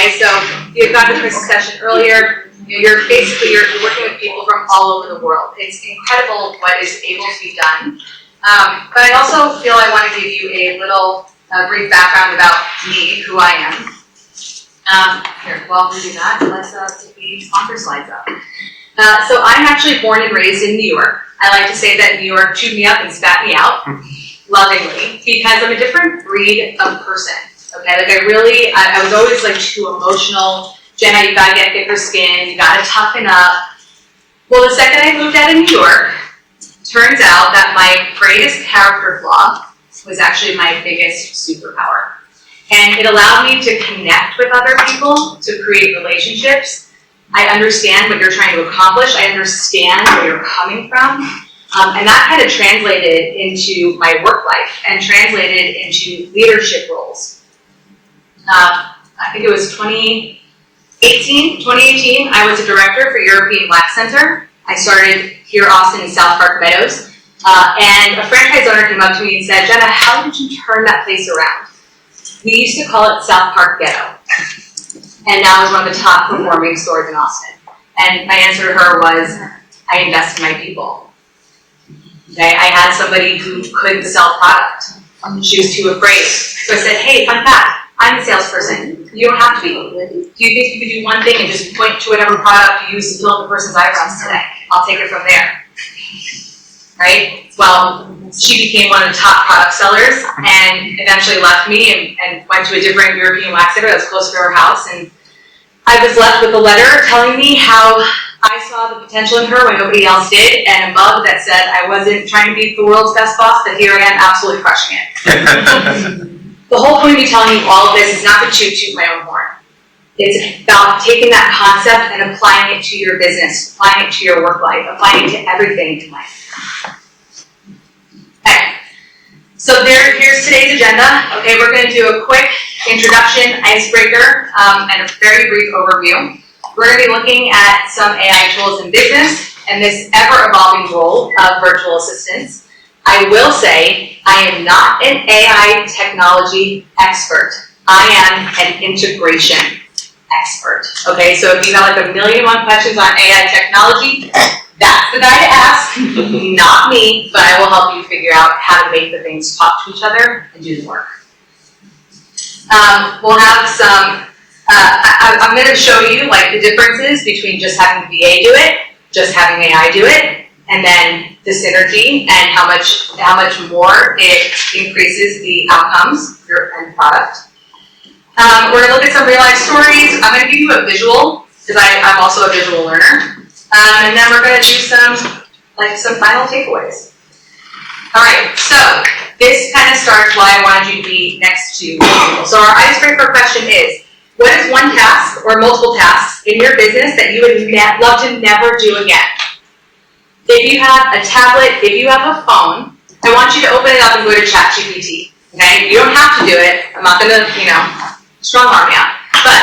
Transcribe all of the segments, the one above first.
Okay, so you've got the Chris's session earlier. You're working with people from all over the world. It's incredible what is able to be done. But I also feel I want to give you a little brief background about me, who I am. Here, while we do that, let's get the sponsor slides up. So I'm actually born and raised in New York. I like to say that New York chewed me up and spat me out, lovingly, because I'm a different breed of person. Okay, like I was always like too emotional. Jenna, you gotta get thicker skin, you gotta toughen up. Well, the second I moved out of New York, turns out that my greatest character flaw was actually my biggest superpower. And it allowed me to connect with other people, to create relationships. I understand what you're trying to accomplish. I understand where you're coming from. And that kind of translated into my work life and translated into leadership roles. I think it was 2018, I was a director for European Wax Center. I started here in Austin in South Park Meadows. And a franchise owner came up to me and said, Jenna, how did you turn that place around? We used to call it South Park Ghetto. And now it's one of the top performing stores in Austin. And my answer to her was, I invest in my people. Okay, I had somebody who couldn't sell product. She was too afraid. So I said, hey, fun fact, I'm a salesperson. You don't have to be. Do you think you could do one thing and just point to whatever product you use to fill the person's eyebrows today? I'll take it from there. Right? Well, she became one of the top product sellers and eventually left me and went to a different European wax center that was close to her house. And I was left with a letter telling me how I saw the potential in her when nobody else did, and a mug that said I wasn't trying to be the world's best boss, but here I am absolutely crushing it. The whole point of me telling you all of this is not to toot my own horn. It's about taking that concept and applying it to your business, applying it to your work life, applying it to everything in life. Okay, so here's today's agenda. Okay, we're going to do a quick introduction, icebreaker, and a very brief overview. We're going to be looking at some AI tools in business and this ever-evolving role of virtual assistants. I will say I am not an AI technology expert. I am an integration expert. Okay, so if you have like 1,000,001 questions on AI technology, that's the guy to ask, not me, but I will help you figure out how to make the things talk to each other and do the work. We'll have some, I'm going to show you like the differences between just having the VA do it, just having AI do it, and then the synergy and how much more it increases the outcomes, your end product. We're going to look at some real life stories. I'm going to give you a visual, because I'm also a visual learner. And then we're going to do some final takeaways. All right, so this kind of starts why I wanted you to be next to people. So our icebreaker question is, what is one task or multiple tasks in your business that you would love to never do again? If you have a tablet, if you have a phone, I want you to open it up and go to ChatGPT. Okay, you don't have to do it. I'm not going to, strong arm you. But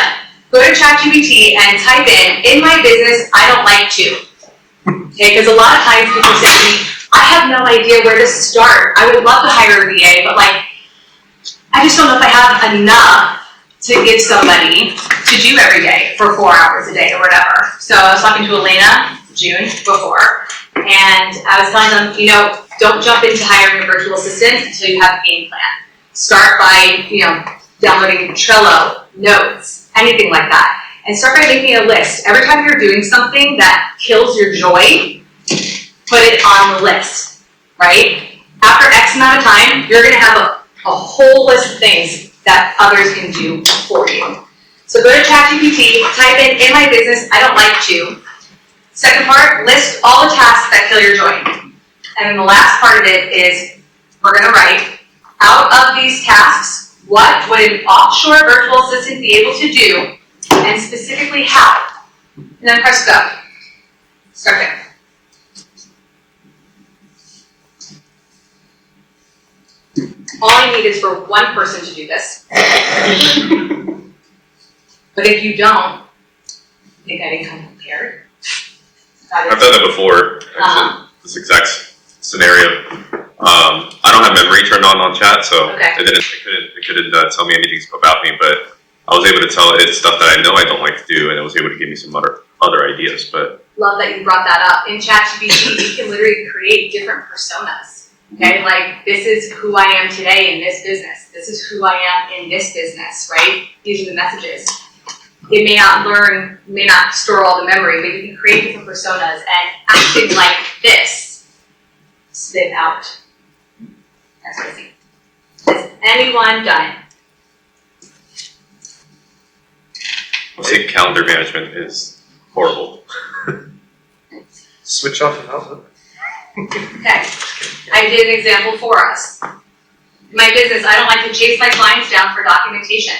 go to ChatGPT and type in my business, I don't like to. Okay, because a lot of times people say to me, I have no idea where to start. I would love to hire a VA, but I just don't know if I have enough to give somebody to do every day for 4 hours a day or whatever. So I was talking to Elena June before, and I was telling them, don't jump into hiring a virtual assistant until you have a game plan. Start by, downloading Trello, notes, anything like that. And start by making a list. Every time you're doing something that kills your joy, put it on the list, right? After X amount of time, you're going to have a whole list of things that others can do for you. So go to ChatGPT, type in my business, I don't like to. Second part, list all the tasks that kill your joy. And then the last part of it is, we're going to write, out of these tasks, what would an offshore virtual assistant be able to do, and specifically how? And then press go. Start there. All I need is for one person to do this. But if you don't, I think I didn't come prepared. I've done that before, actually, this exact scenario. I don't have memory turned on chat, so it couldn't tell me anything about me, but I was able to tell it stuff that I know I don't like to do, and it was able to give me some other ideas. But love that you brought that up. In ChatGPT, you can literally create different personas. Okay, like this is who I am today in this business. This is who I am in this business, right? These are the messages. It may not store all the memory, but you can create different personas and acting like this, spit out. That's what I see. Has anyone done it? I would say calendar management is horrible. Switch off of Outlook. Okay, I did an example for us. In my business, I don't like to chase my clients down for documentation.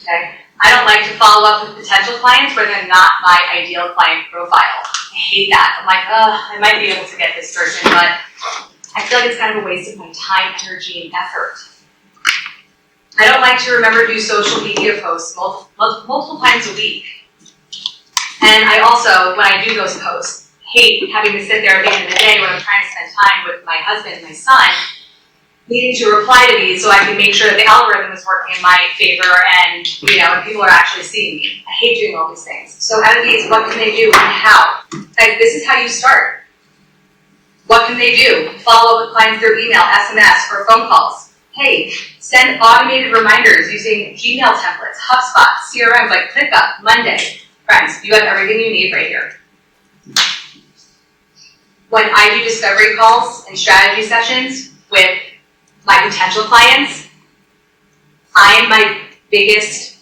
Okay, I don't like to follow up with potential clients where they're not my ideal client profile. I hate that. I'm like, I might be able to get this person, but I feel like it's kind of a waste of my time, energy, and effort. I don't like to remember to do social media posts multiple times a week. And I also, when I do those posts, hate having to sit there at the end of the day when I'm trying to spend time with my husband and my son, needing to reply to these so I can make sure that the algorithm is working in my favor and, and people are actually seeing me. I hate doing all these things. So out of these, what can they do and how? Like, this is how you start. What can they do? Follow up with clients through email, SMS, or phone calls. Hey, send automated reminders using Gmail templates, HubSpot, CRMs like ClickUp, Monday. Friends, you have everything you need right here. When I do discovery calls and strategy sessions with my potential clients, I am my biggest,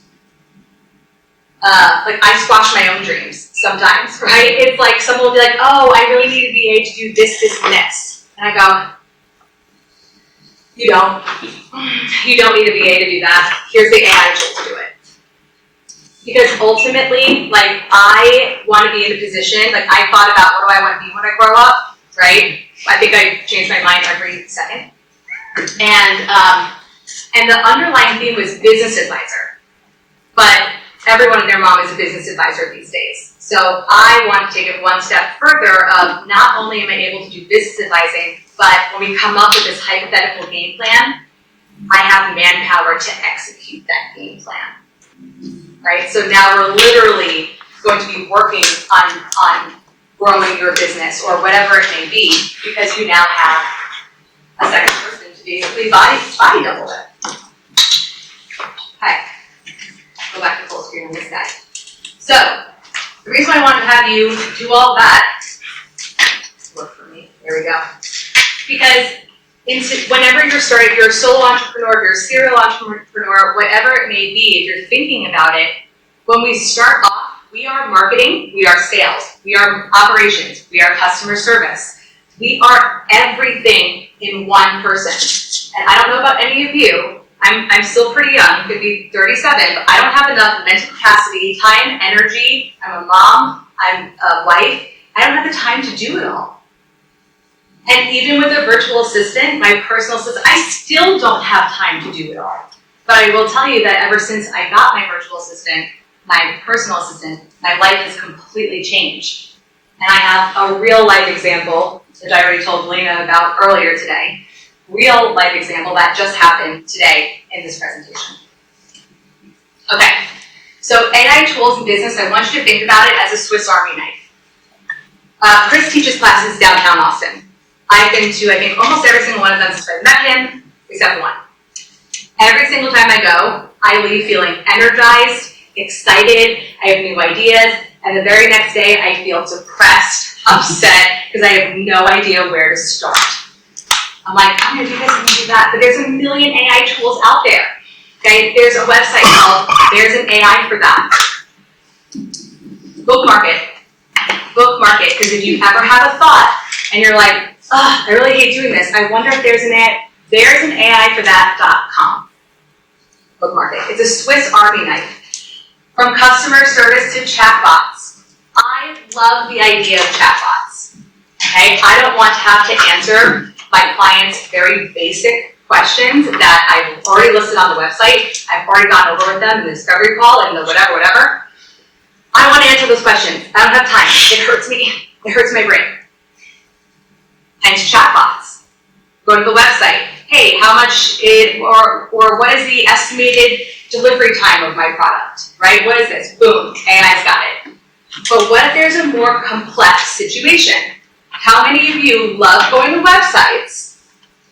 I squash my own dreams sometimes, right? It's like someone will be like, oh, I really need a VA to do this, this, and this. And I go, you don't need a VA to do that. Here's the AI tool to do it. Because ultimately, I want to be in a position, I thought about what do I want to be when I grow up, right? I think I change my mind every second. And the underlying theme was business advisor. But everyone and their mom is a business advisor these days. So I want to take it one step further of not only am I able to do business advising, but when we come up with this hypothetical game plan, I have manpower to execute that game plan. Right? So now we're literally going to be working on growing your business or whatever it may be, because you now have a second person to basically body double it. Okay. Go back to full screen on this guy. So the reason I wanted to have you do all that, work for me, there we go. Because whenever you're starting, if you're a solo entrepreneur, if you're a serial entrepreneur, whatever it may be, if you're thinking about it, when we start off, we are marketing, we are sales, we are operations, we are customer service. We are everything in one person. And I don't know about any of you, I'm still pretty young, could be 37, but I don't have enough mental capacity, time, energy. I'm a mom, I'm a wife. I don't have the time to do it all. And even with a virtual assistant, my personal assistant, I still don't have time to do it all. But I will tell you that ever since I got my virtual assistant, my personal assistant, my life has completely changed. And I have a real life example that I already told Lena about earlier today. Real life example that just happened today in this presentation. Okay, so AI tools in business, I want you to think about it as a Swiss Army knife. Chris teaches classes downtown Austin. I've been to, I think, almost every single one of them since I met him, except one. Every single time I go, I leave feeling energized, excited, I have new ideas, and the very next day I feel depressed, upset, because I have no idea where to start. I'm like, I'm gonna do this, I'm gonna do that, but there's a million AI tools out there. Okay, there's a website called There's an AI for That. Bookmark it, because if you ever have a thought and you're like, I really hate doing this, I wonder if there's an AI for that.com. Bookmark it. It's a Swiss Army knife. From customer service to chatbots. I love the idea of chatbots. Okay, I don't want to have to answer my clients' very basic questions that I've already listed on the website. I've already gone over with them in the discovery call and the whatever. I want to answer those questions. I don't have time. It hurts me. It hurts my brain. Hence chatbots. Go to the website. Hey, how much or what is the estimated delivery time of my product, right? What is this? Boom, AI's got it. But what if there's a more complex situation? How many of you love going to websites,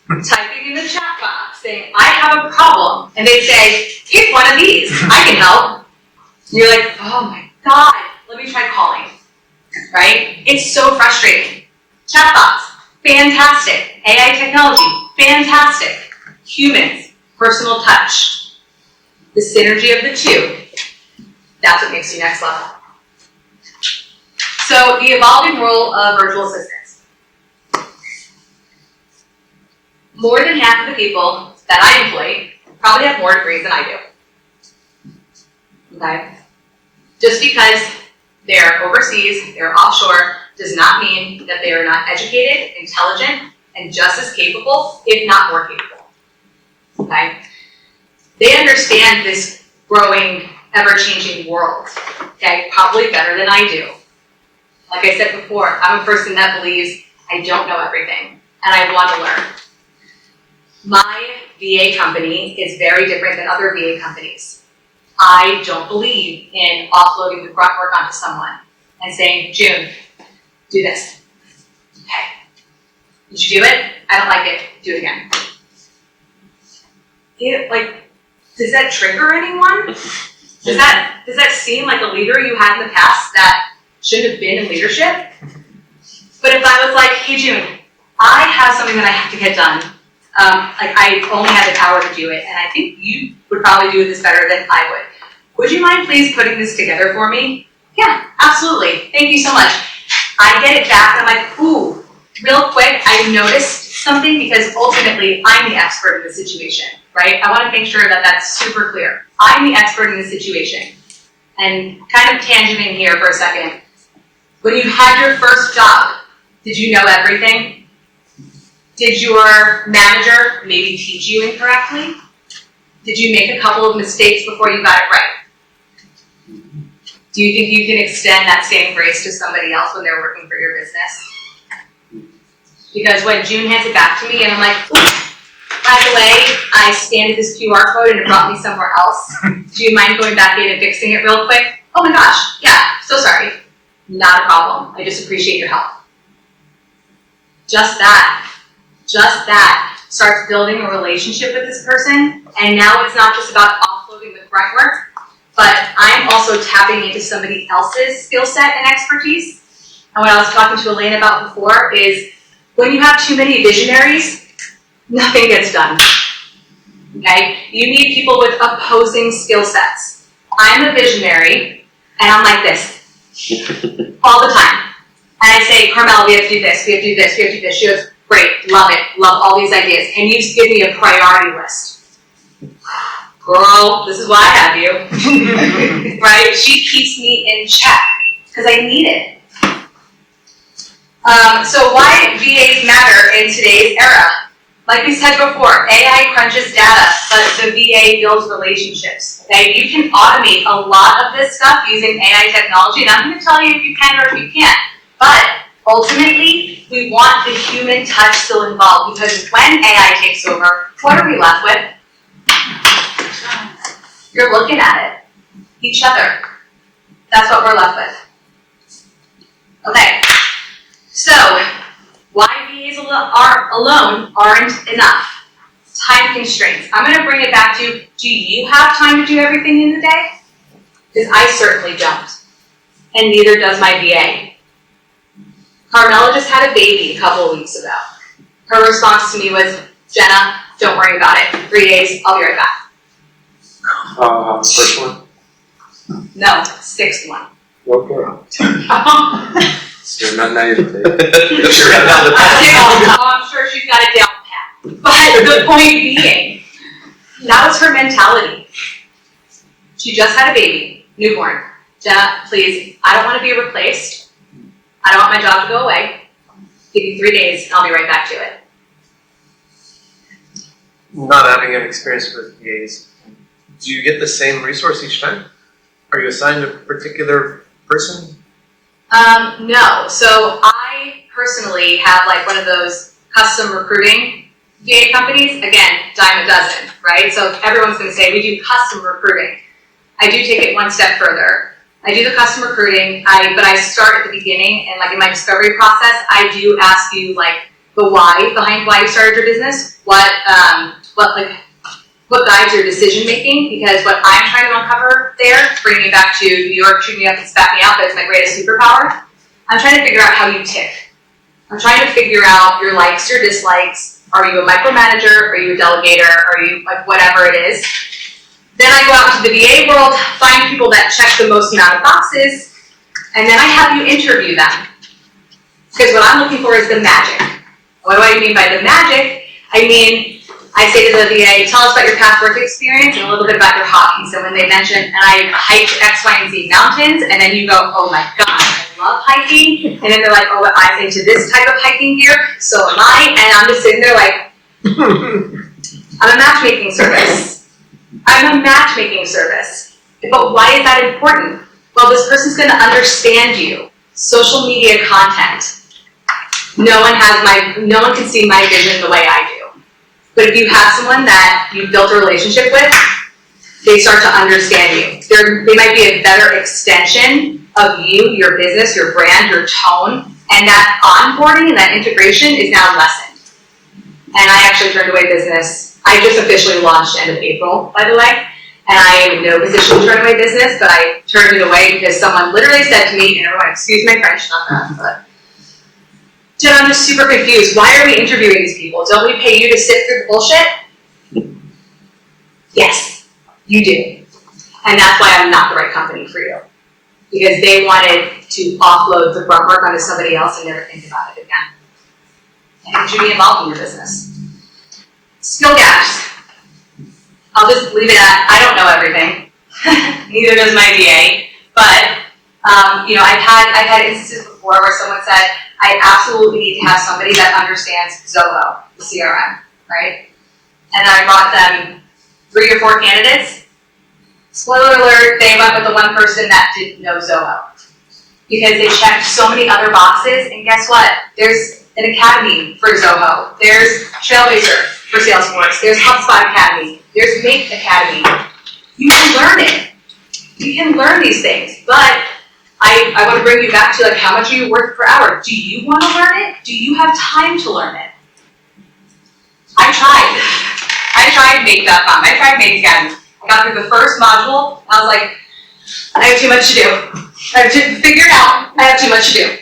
typing in the chat box, saying, I have a problem, and they say, here's one of these, I can help. And you're like, oh my God, let me try calling, right? It's so frustrating. Chatbots, fantastic. AI technology, fantastic. Humans, personal touch. The synergy of the two, that's what makes you next level. So the evolving role of virtual assistants. More than half of the people that I employ probably have more degrees than I do. Okay? Just because they're overseas, they're offshore, does not mean that they are not educated, intelligent, and just as capable, if not more capable. Okay? They understand this growing, ever-changing world, okay, probably better than I do. Like I said before, I'm a person that believes I don't know everything, and I want to learn. My VA company is very different than other VA companies. I don't believe in offloading the grunt work onto someone and saying, June, do this. Okay. Did you do it? I don't like it. Do it again. Does that trigger anyone? Does that seem like a leader you had in the past that shouldn't have been in leadership? But if I was like, hey June, I have something that I have to get done. I only have an hour to do it, and I think you would probably do this better than I would. Would you mind please putting this together for me? Yeah, absolutely. Thank you so much. I get it back, and I'm like, ooh, real quick, I noticed something because ultimately I'm the expert in the situation, right? I want to make sure that that's super clear. I'm the expert in the situation. And kind of tangenting here for a second. When you had your first job, did you know everything? Did your manager maybe teach you incorrectly? Did you make a couple of mistakes before you got it right? Do you think you can extend that same grace to somebody else when they're working for your business? Because when June hands it back to me and I'm like, by the way, I scanned this QR code and it brought me somewhere else. Do you mind going back in and fixing it real quick? Oh my gosh, yeah, so sorry. Not a problem. I just appreciate your help. Just that starts building a relationship with this person. And now it's not just about offloading the grunt work, but I'm also tapping into somebody else's skill set and expertise. And what I was talking to Elaine about before is when you have too many visionaries, nothing gets done. Okay? You need people with opposing skill sets. I'm a visionary, and I'm like this all the time. And I say, Carmel, we have to do this, we have to do this, we have to do this. She goes, great, love it, love all these ideas. Can you give me a priority list? Girl, this is why I have you. Right? She keeps me in check, because I need it. So why VAs matter in today's era? Like we said before, AI crunches data, but the VA builds relationships. Okay? You can automate a lot of this stuff using AI technology, and I'm going to tell you if you can or if you can't. But ultimately, we want the human touch still involved, because when AI takes over, what are we left with? You're looking at it. Each other. That's what we're left with. Okay. So, why VAs alone aren't enough? Time constraints. I'm going to bring it back to, do you have time to do everything in the day? Because I certainly don't. And neither does my VA. Carmela just had a baby a couple of weeks ago. Her response to me was, Jenna, don't worry about it. 3 days, I'll be right back. First one? No, 6th one. Okay. So not naivety. I'm sure she's got it down pat. But the point being, that was her mentality. She just had a baby, newborn. Jenna, please, I don't want to be replaced. I don't want my job to go away. Give you 3 days and I'll be right back to it. Not having an experience with VAs, do you get the same resource each time? Are you assigned a particular person? No. So I personally have like one of those custom recruiting VA companies, again, dime a dozen, right? So everyone's gonna say, we do custom recruiting. I do take it one step further. I do the custom recruiting, but I start at the beginning, and like in my discovery process, I do ask you like the why behind why you started your business, what guides your decision making, because what I'm trying to uncover there, bringing me back to New York, treat me up and spat me out, that's my greatest superpower. I'm trying to figure out how you tick. I'm trying to figure out your likes, your dislikes. Are you a micromanager? Are you a delegator? Are you like whatever it is? Then I go out to the VA world, find people that check the most amount of boxes, and then I have you interview them. Because what I'm looking for is the magic. What do I mean by the magic? I mean, I say to the VA, tell us about your past work experience and a little bit about your hobbies. So when they mention, and I hiked X, Y, and Z mountains, and then you go, oh my gosh, I love hiking. And then they're like, oh, I'm into this type of hiking gear, so am I. And I'm just sitting there like, I'm a matchmaking service. I'm a matchmaking service. But why is that important? Well, this person's gonna understand you. Social media content. No one can see my vision the way I do. But if you have someone that you've built a relationship with, they start to understand you. They might be a better extension of you, your business, your brand, your tone, and that onboarding and that integration is now lessened. And I actually turned away business. I just officially launched end of April, by the way, and I am in no position to turn away business, but I turned it away because someone literally said to me, and everyone, excuse my French, not that, but Jenna, I'm just super confused. Why are we interviewing these people? Don't we pay you to sit through the bullshit? Yes, you do. And that's why I'm not the right company for you. Because they wanted to offload the grunt work onto somebody else and never think about it again. And you should be involved in your business. Skill gaps. I'll just leave it at, I don't know everything. Neither does my VA. But, I've had instances before where someone said, I absolutely need to have somebody that understands Zoho, the CRM, right? And I brought them 3 or 4 candidates. Spoiler alert, they went with the one person that didn't know Zoho. Because they checked so many other boxes, and guess what? There's an academy for Zoho. There's Trailblazer for Salesforce. There's HubSpot Academy. There's Make Academy. You can learn it. You can learn these things, but I want to bring you back to like, how much are you worth per hour? Do you want to learn it? Do you have time to learn it? I tried Make.com. I tried Make Academy. I got through the first module. I was like, I have too much to do. I have to figure it out. I have too much to do.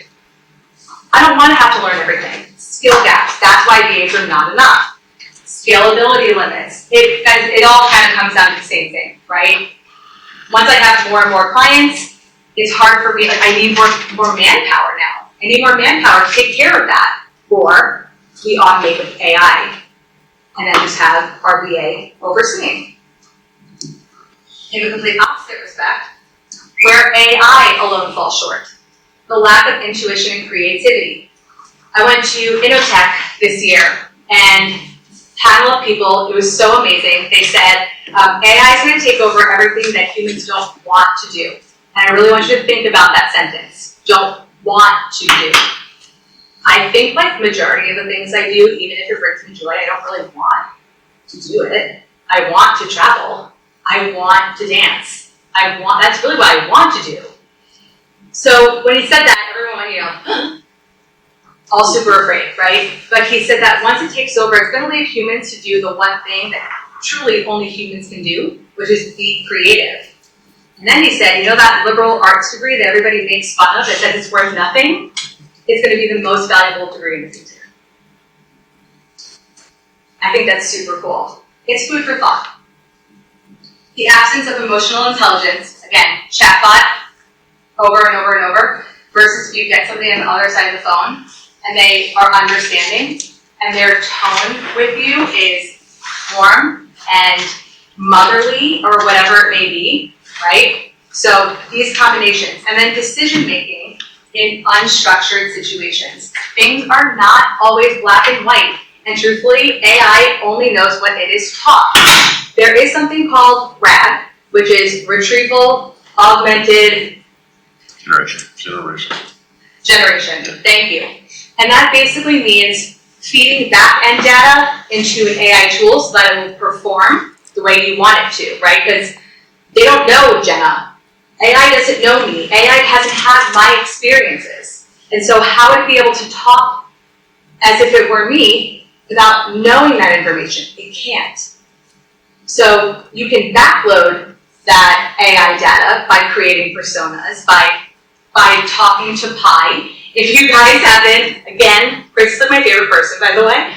I don't want to have to learn everything. Skill gaps. That's why VAs are not enough. Scalability limits. It all kind of comes down to the same thing, right? Once I have more and more clients, it's hard for me, like I need more manpower now. I need more manpower to take care of that. Or we automate with AI and then just have our VA overseeing. In the complete opposite respect, where AI alone falls short. The lack of intuition and creativity. I went to Innotech this year and panel of people, it was so amazing. They said, AI is going to take over everything that humans don't want to do. And I really want you to think about that sentence. Don't want to do. I think like the majority of the things I do, even if it brings me joy, I don't really want to do it. I want to travel. I want to dance. That's really what I want to do. So when he said that, everyone, all super afraid, right? But he said that once it takes over, it's going to leave humans to do the one thing that truly only humans can do, which is be creative. And then he said, that liberal arts degree that everybody makes fun of that says it's worth nothing, is going to be the most valuable degree in the future. I think that's super cool. It's food for thought. The absence of emotional intelligence, again, chatbot, over and over and over, versus if you get somebody on the other side of the phone and they are understanding and their tone with you is warm and motherly or whatever it may be, right? So these combinations. And then decision making in unstructured situations. Things are not always black and white. And truthfully, AI only knows what it is taught. There is something called RAG, which is Retrieval Augmented Generation. Thank you. And that basically means feeding back-end data into an AI tool so that it will perform the way you want it to, right? Because they don't know Jenna. AI doesn't know me. AI hasn't had my experiences. And so how would it be able to talk as if it were me without knowing that information? It can't. So you can backload that AI data by creating personas, by talking to Pi. If you guys haven't, again, Chris is like my favorite person, by the way.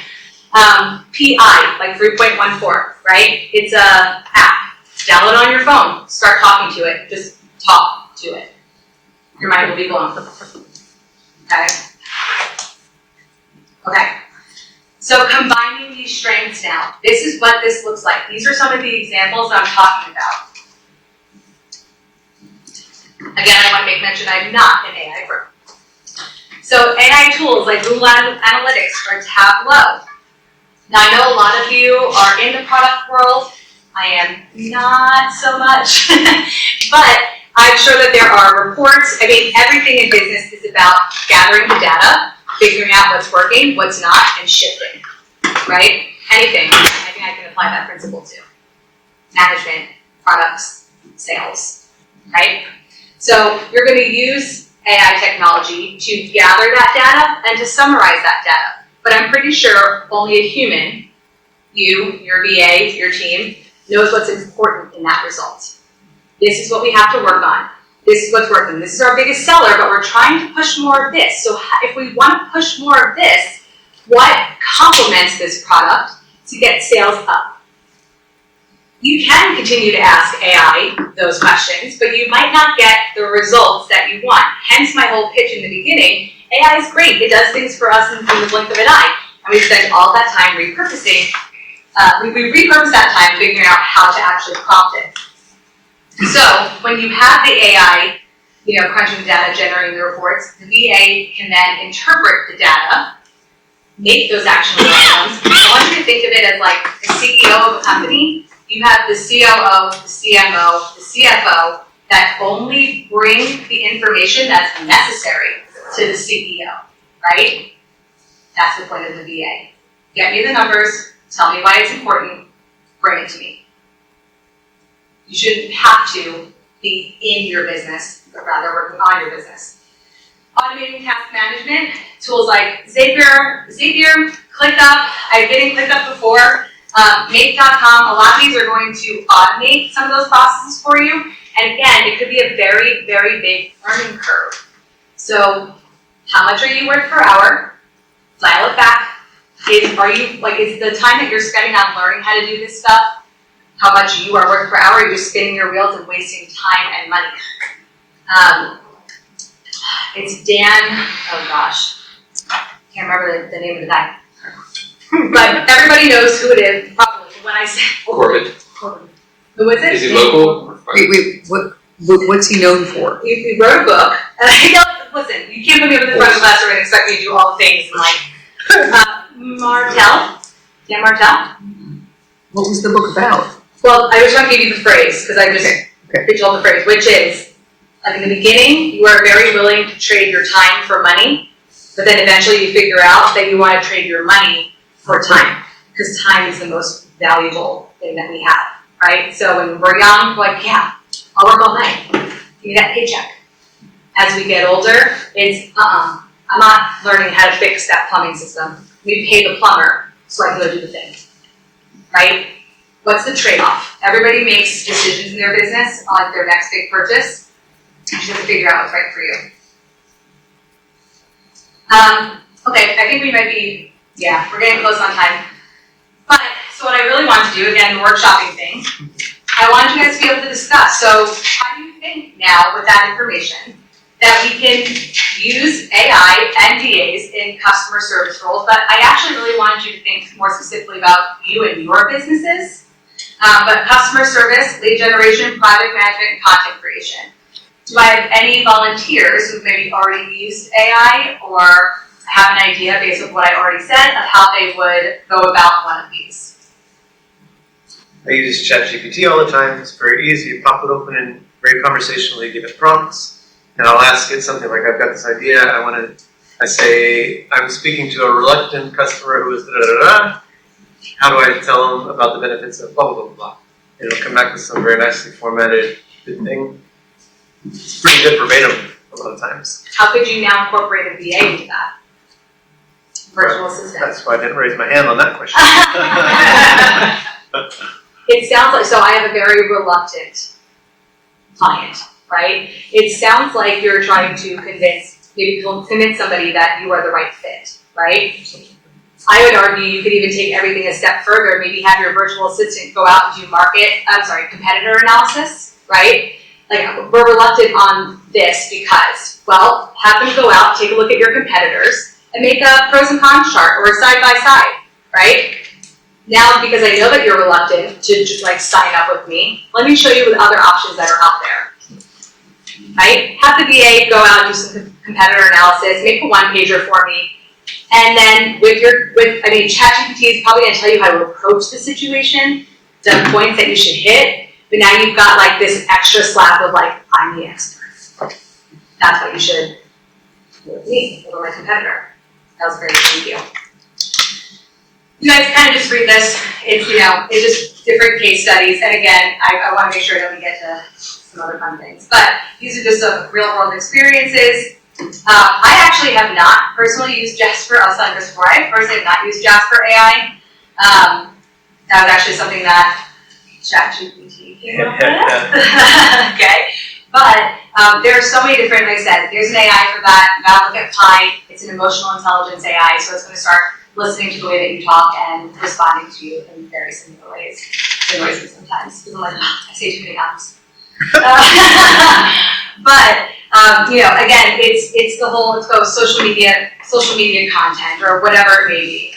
PI, like 3.14, right? It's a app. Download it on your phone. Start talking to it. Just talk to it. Your mind will be blown. Okay? Okay. So combining these strengths now. This is what this looks like. These are some of the examples I'm talking about. Again, I want to make mention I'm not an AI pro. So AI tools like Google Analytics or Tableau. Now I know a lot of you are in the product world. I am not so much, but I'm sure that there are reports. I mean, everything in business is about gathering the data, figuring out what's working, what's not, and shifting, right? Anything. I think I can apply that principle to management, products, sales, right? So you're going to use AI technology to gather that data and to summarize that data. But I'm pretty sure only a human, you, your VA, your team, knows what's important in that result. This is what we have to work on. This is what's working. This is our biggest seller, but we're trying to push more of this. So if we want to push more of this, what complements this product to get sales up? You can continue to ask AI those questions, but you might not get the results that you want. Hence my whole pitch in the beginning. AI is great. It does things for us in the blink of an eye. And we spend all that time repurposing. We repurpose that time figuring out how to actually prompt it. So when you have the AI, crunching the data, generating the reports, the VA can then interpret the data, make those actionable items. I want you to think of it as like the CEO of a company. You have the COO, the CMO, the CFO that only bring the information that's necessary to the CEO, right? That's the point of the VA. Get me the numbers, tell me why it's important, bring it to me. You shouldn't have to be in your business, but rather working on your business. Automating task management, tools like Zapier, ClickUp. I've been in ClickUp before. Make.com, a lot of these are going to automate some of those processes for you. And again, it could be a very, very big learning curve. So how much are you worth per hour? Dial it back. Is the time that you're spending on learning how to do this stuff, how much you are worth per hour? You're just spinning your wheels and wasting time and money. It's Dan, oh gosh, can't remember the name of the guy. But everybody knows who it is, probably, when I say Corbett. Who is it? Is he local? Wait, what's he known for? He wrote a book, and I know, listen, you can't put me up in the front of the class and expect me to do all the things, Martell, Dan Martell. What was the book about? Well, I was trying to give you the phrase, because I just pigeonholed the phrase, which is, like in the beginning, you are very willing to trade your time for money, but then eventually you figure out that you want to trade your money for time, because time is the most valuable thing that we have, right? So when we're young, we're like, yeah, I'll work all night, give me that paycheck. As we get older, it's, I'm not learning how to fix that plumbing system. We pay the plumber so I can go do the thing, right? What's the trade-off? Everybody makes decisions in their business on their next big purchase. You just have to figure out what's right for you. Okay, I think we might be, we're getting close on time. But, so what I really want to do, again, the workshopping thing, I want you guys to be able to discuss. So how do you think now with that information that we can use AI and DAs in customer service roles? But I actually really wanted you to think more specifically about you and your businesses. But customer service, lead generation, project management, and content creation. Do I have any volunteers who've maybe already used AI or have an idea based on what I already said of how they would go about one of these? I use ChatGPT all the time. It's very easy. You pop it open and very conversationally give it prompts. And I'll ask it something like, I've got this idea. I want to I say, I'm speaking to a reluctant customer who is da-da-da-da. How do I tell them about the benefits of blah, blah, blah, blah? And it'll come back with some very nicely formatted good thing. It's pretty good verbatim a lot of times. How could you now incorporate a VA into that? Virtual assistant. That's why I didn't raise my hand on that question. It sounds like, so I have a very reluctant client, right? It sounds like you're trying to convince somebody that you are the right fit, right? I would argue you could even take everything a step further, maybe have your virtual assistant go out and do competitor analysis, right? Like, we're reluctant on this because, well, have them go out, take a look at your competitors, and make a pros and cons chart or a side-by-side, right? Now, because I know that you're reluctant to just like sign up with me, let me show you the other options that are out there, right? Have the VA go out and do some competitor analysis, make a one-pager for me, and then ChatGPT is probably going to tell you how to approach the situation, the points that you should hit, but now you've got like this extra slap of like, I'm the expert. That's what you should do with me, over my competitor. That was great, thank you. You guys kind of just read this. It's just different case studies. And again, I want to make sure that we get to some other fun things. But these are just some real world experiences. I actually have not personally used Jasper. I was telling Chris before, I personally have not used Jasper AI. That was actually something that ChatGPT came up with. Okay. But there are so many different, like I said, there's an AI for that. You gotta look at Pi. It's an emotional intelligence AI, so it's going to start listening to the way that you talk and responding to you in very similar ways. It annoys me sometimes because I'm like, oh, I say too many times. But again, it's the whole social media content or whatever it may be.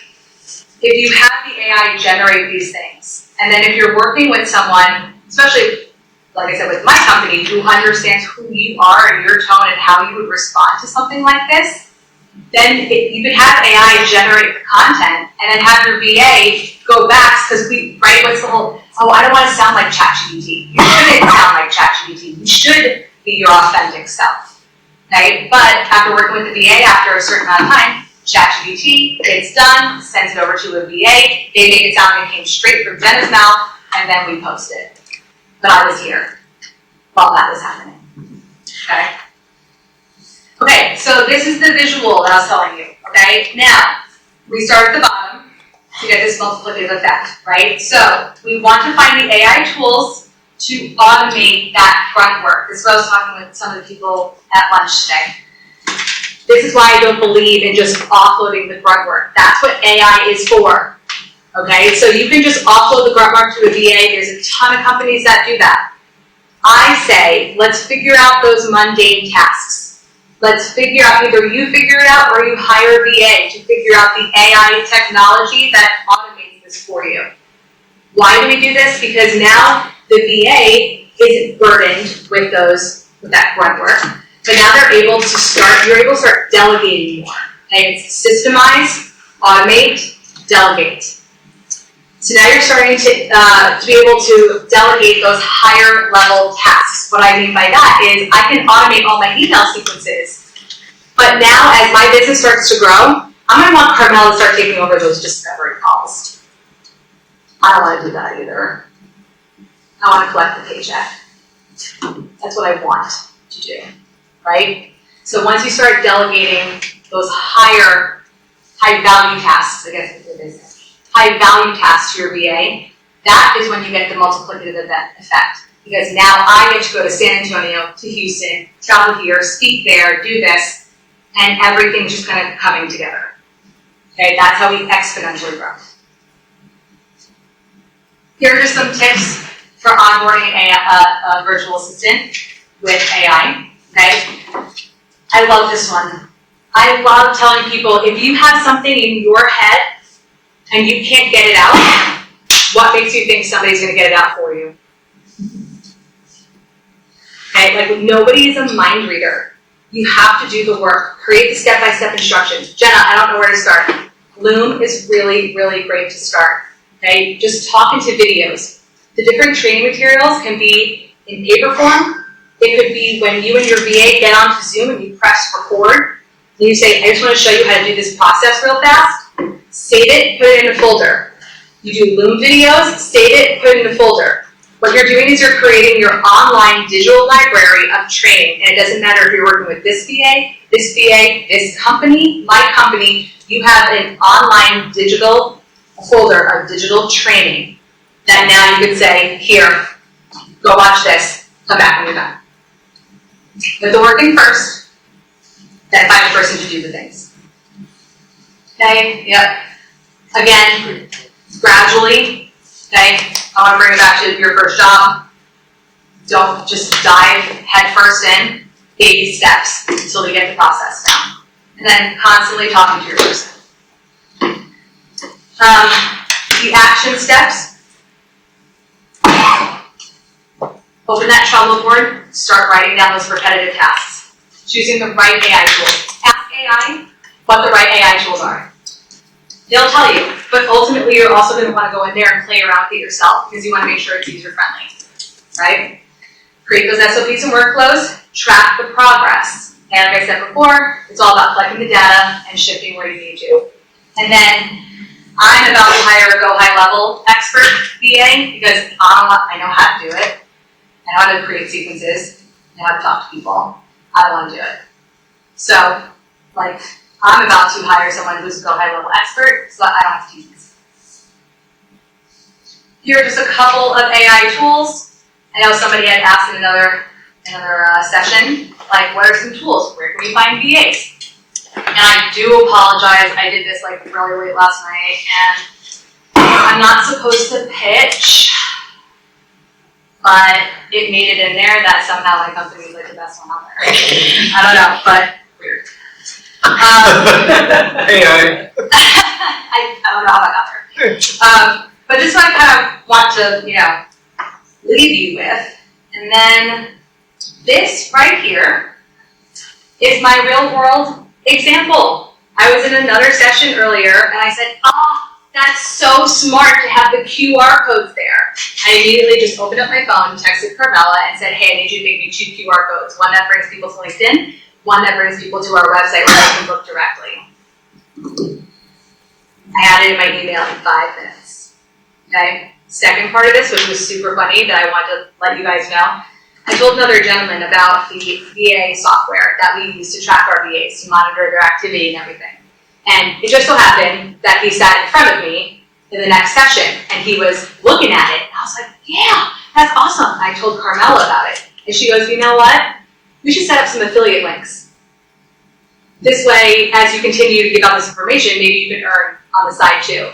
If you have the AI generate these things, and then if you're working with someone, especially like I said with my company, who understands who you are and your tone and how you would respond to something like this, then you could have AI generate the content and then have your VA go back, because what's the whole, I don't want to sound like ChatGPT. You shouldn't sound like ChatGPT. You should be your authentic self, right? But after working with the VA after a certain amount of time, ChatGPT, it's done, sends it over to a VA, they make it sound like it came straight from Jenna's mouth, and then we post it. But I was here while that was happening, okay? Okay, so this is the visual that I was telling you, okay? Now, we start at the bottom to get this multiplicative effect, right? So, we want to find the AI tools to automate that grunt work. This is what I was talking with some of the people at lunch today. This is why I don't believe in just offloading the grunt work. That's what AI is for, okay? So you can just offload the grunt work to a VA. There's a ton of companies that do that. I say, let's figure out those mundane tasks. Let's figure out, either you figure it out or you hire a VA to figure out the AI technology that automates this for you. Why do we do this? Because now the VA isn't burdened with that grunt work, but now you're able to start delegating more. Okay, it's systemize, automate, delegate. So now you're starting to be able to delegate those higher level tasks. What I mean by that is I can automate all my email sequences, but now as my business starts to grow, I'm going to want Carmel to start taking over those discovery calls. I don't want to do that either. I want to collect the paycheck. That's what I want to do, right? So once you start delegating those high value tasks, I guess it's your business, high value tasks to your VA, that is when you get the multiplicative effect. Because now I get to go to San Antonio, to Houston, travel here, speak there, do this, and everything's just kind of coming together. Okay, that's how we exponentially grow. Here are just some tips for onboarding a virtual assistant with AI. Okay, I love this one. I love telling people, if you have something in your head and you can't get it out, what makes you think somebody's going to get it out for you? Okay, like nobody is a mind reader. You have to do the work. Create the step-by-step instructions. Jenna, I don't know where to start. Loom is really, really great to start. Okay, just talk into videos. The different training materials can be in paper form. It could be when you and your VA get onto Zoom and you press record. And you say, I just want to show you how to do this process real fast. Save it, put it in a folder. You do Loom videos, save it, put it in a folder. What you're doing is you're creating your online digital library of training, and it doesn't matter if you're working with this VA, this company, my company, you have an online digital folder of digital training that now you could say, here, go watch this, come back when you're done. Put the work in first, then find the person to do the things. Okay, yep. Again, gradually, okay, I want to bring it back to your first job. Don't just dive headfirst in, baby steps until we get the process down. And then constantly talking to your person. The action steps. Open that Trello board, start writing down those repetitive tasks. Choosing the right AI tools. Ask AI what the right AI tools are. They'll tell you, but ultimately you're also going to want to go in there and play around with it yourself because you want to make sure it's user-friendly, right? Create those SOPs and workflows, track the progress. And like I said before, it's all about collecting the data and shifting where you need to. And then I'm about to hire a go high-level expert VA because I know how to do it. I know how to create sequences. I know how to talk to people. I don't want to do it. So, like, I'm about to hire someone who's a go high-level expert so that I don't have to teach this. Here are just a couple of AI tools. I know somebody had asked in another session, like, what are some tools? Where can we find VAs? And I do apologize, I did this like really late last night, and I'm not supposed to pitch, but it made it in there that somehow my company is like the best one out there. I don't know, but weird. AI. I don't know how that got there. But this one I kind of want to, leave you with. And then this right here is my real world example. I was in another session earlier and I said, that's so smart to have the QR codes there. I immediately just opened up my phone, texted Carmela and said, hey, I need you to make me 2 QR codes. One that brings people to LinkedIn, one that brings people to our website where they can book directly. I had it in my email in 5 minutes. Okay? Second part of this, which was super funny that I want to let you guys know, I told another gentleman about the VA software that we use to track our VAs, to monitor their activity and everything. And it just so happened that he sat in front of me in the next session and he was looking at it. And I was like, yeah, that's awesome. And I told Carmela about it. And she goes, you know what? We should set up some affiliate links. This way, as you continue to give out this information, maybe you can earn on the side too.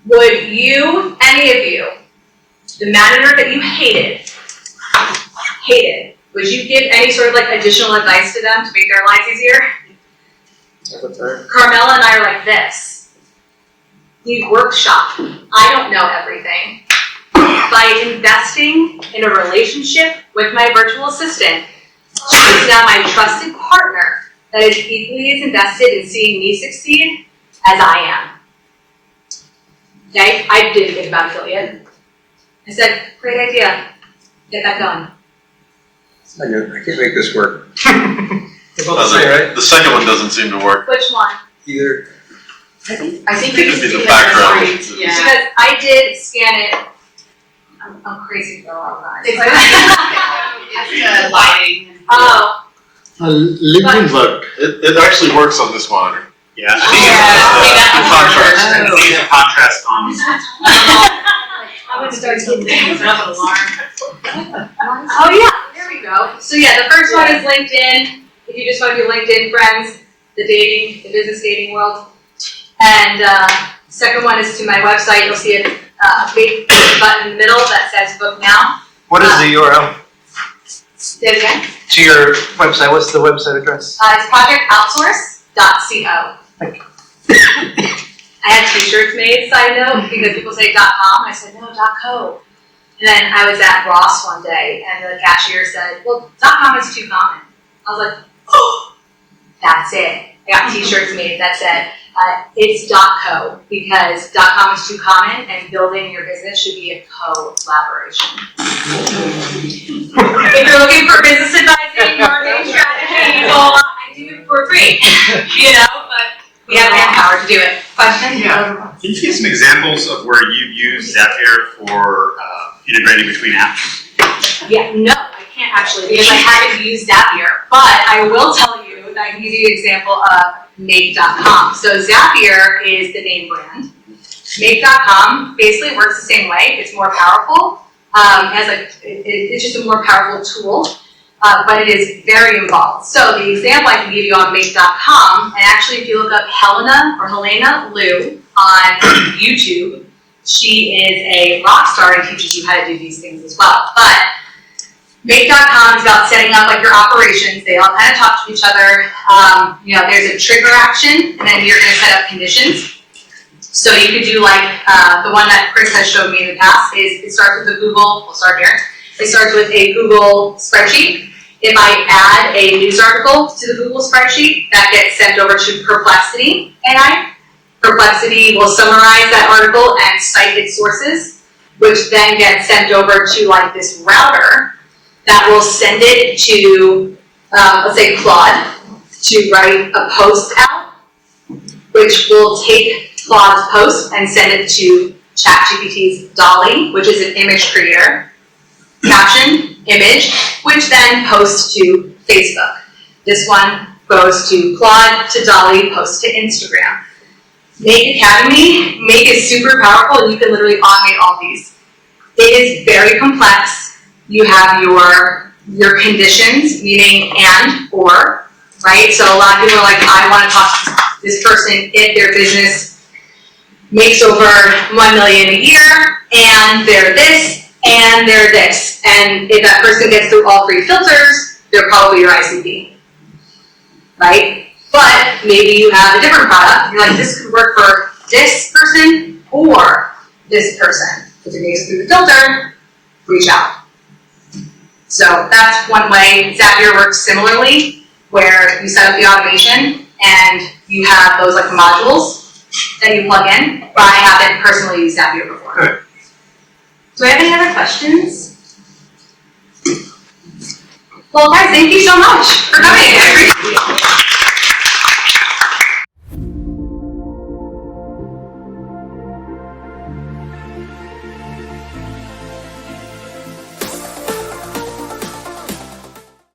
Would you, any of you, the manager that you hated, would you give any sort of like additional advice to them to make their lives easier? Carmela and I are like this. We workshop. I don't know everything. By investing in a relationship with my virtual assistant, she is now my trusted partner that is equally as invested in seeing me succeed as I am. Okay, I didn't think about affiliate. I said, great idea. Get that going. I can't make this work. They're both the same, right? The second one doesn't seem to work. Which one? Either. I think It you could be can the see background. it. Because I did scan it. I'm crazy for a lot of that. It's the lighting. Oh. LinkedIn worked. It actually works on this monitor. Yeah. Yeah. Contrast. These are contrast on. I'm gonna start getting things Not an alarm. Oh yeah, there we go. So yeah, the first one is LinkedIn. If you just want to do LinkedIn friends, the business dating world. And second one is to my website. You'll see a big button in the middle that says book now. What is the URL Say it again. to your website? What's the website address? It's projectoutsource.co. I had t-shirts made, side note, because people say .com. I said, no, .co. And then I was at Ross one day, and the cashier said, well, .com is too common. I was like, oh, that's it. I got t-shirts made that said, it's .co, because .com is too common, and building your business should be a co-collaboration. If you're looking for business advising, marketing strategy, I do for free, but we have manpower to do it. Question? Yeah. Can you give some examples of where you've used Zapier for integrating between apps? Yeah, no, I can't actually, because I haven't used Zapier, but I will tell you that I can give you an example of Make.com. So Zapier is the name brand. Make.com basically works the same way. It's more powerful. It's just a more powerful tool, but it is very involved. So the example I can give you on Make.com, and actually if you look up Helena Liu on YouTube, she is a rock star and teaches you how to do these things as well. But Make.com is about setting up like your operations. They all kind of talk to each other. There's a trigger action, and then you're going to set up conditions. So you could do like the one that Chris has showed me in the past is it starts with a Google, we'll start here. It starts with a Google spreadsheet. If I add a news article to the Google spreadsheet, that gets sent over to Perplexity AI. Perplexity will summarize that article and cite its sources, which then gets sent over to like this router that will send it to, let's say Claude, to write a post out, which will take Claude's post and send it to ChatGPT's DALL-E, which is an image creator, caption, image, which then posts to Facebook. This one goes to Claude, to DALL-E, posts to Instagram. Make Academy, Make is super powerful and you can literally automate all these. It is very complex. You have your conditions, meaning and, or, right? So a lot of people are like, I want to talk to this person if their business makes over 1 million a year, and they're this, and they're this. And if that person gets through all 3 filters, they're probably your ICP, right? But maybe you have a different product. You're like, this could work for this person or this person. If it makes it through the filter, reach out. So that's one way. Zapier works similarly, where you set up the automation and you have those like modules that you plug in, but I haven't personally used Zapier before. Good. Do I have any other questions? Well, guys, thank you so much for coming. I appreciate it.